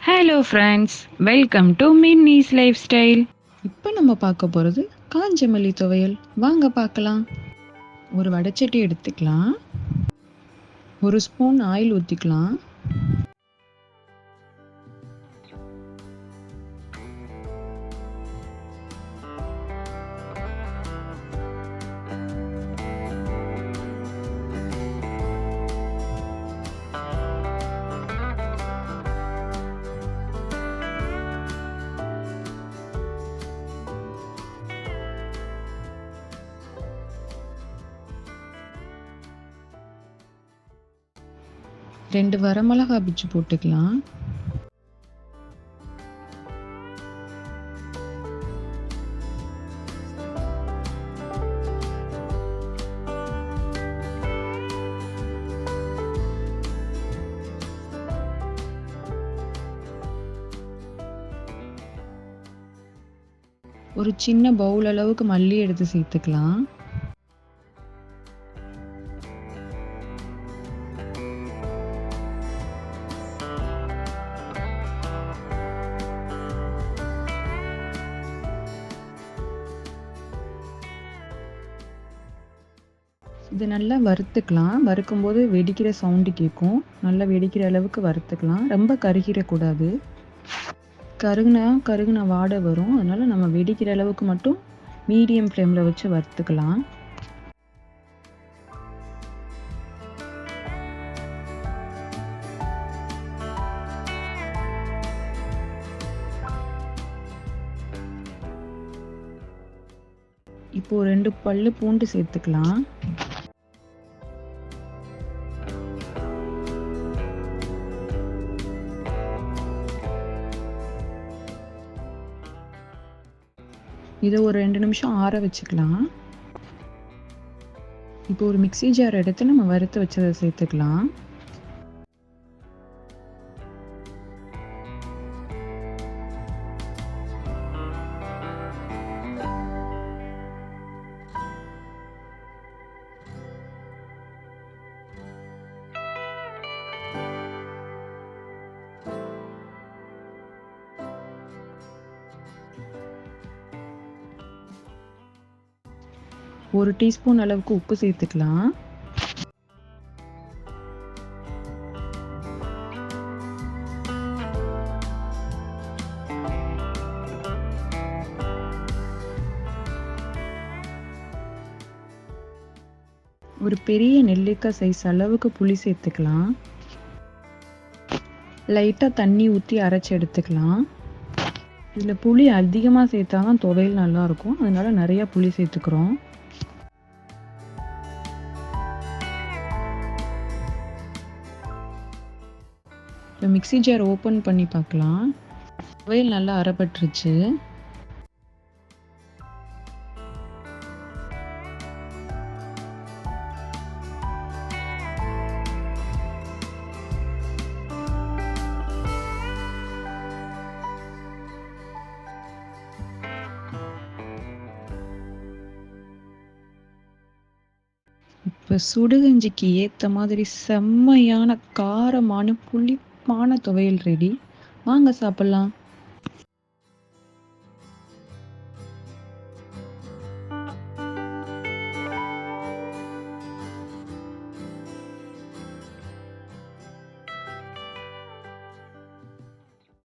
Hello friends, welcome to Minni's lifestyle. இப்போ நம்ம பார்க்க போகிறது காஞ்ச மல்லி துவையல். வாங்க பார்க்கலாம். ஒரு வடைச்சட்டி எடுத்துக்கலாம். ஒரு ஸ்பூன் ஆயில் ஊற்றிக்கலாம். ரெண்டு வரமிளகா பிச்சு போட்டுக்கலாம். ஒரு சின்ன பவுல் அளவுக்கு மல்லி எடுத்து சேர்த்துக்கலாம். இது நல்லா வறுத்துக்கலாம். வறுக்கும்போது வெடிக்கிற சவுண்டு கேட்கும். நல்லா வெடிக்கிற அளவுக்கு வறுத்துக்கலாம். ரொம்ப கருகிடக்கூடாது. கருகுன வாடை வரும். அதனால் நம்ம வெடிக்கிற அளவுக்கு மட்டும் மீடியம் ஃப்ளேமில் வச்சு வறுத்துக்கலாம். இப்போ 2 பல்லு பூண்டு சேர்த்துக்கலாம். இதை ஒரு 2 நிமிஷம் ஆற வச்சுக்கலாம். இப்போ ஒரு மிக்ஸி ஜார் எடுத்து நம்ம வறுத்து வச்சதை சேர்த்துக்கலாம். ஒரு டீஸ்பூன் அளவுக்கு உப்பு சேர்த்துக்கலாம். ஒரு பெரிய நெல்லிக்காய் சைஸ் அளவுக்கு புளி சேர்த்துக்கலாம். லைட்டாக தண்ணி ஊற்றி அரைச்சி எடுத்துக்கலாம். இதில் புளி அதிகமாக சேர்த்தா தான் துவையல் நல்லாயிருக்கும். அதனால நிறையா புளி சேர்த்துக்கிறோம். இப்போ மிக்ஸி ஜார் ஓப்பன் பண்ணி பார்க்கலாம். துவையல் நல்லா அரைப்பட்டுருச்சு. இப்போ சுடுகஞ்சிக்கு ஏற்ற மாதிரி செம்மையான காரமான புளிப்பான துவையல் ரெடி. வாங்க சாப்பிட்லாம்.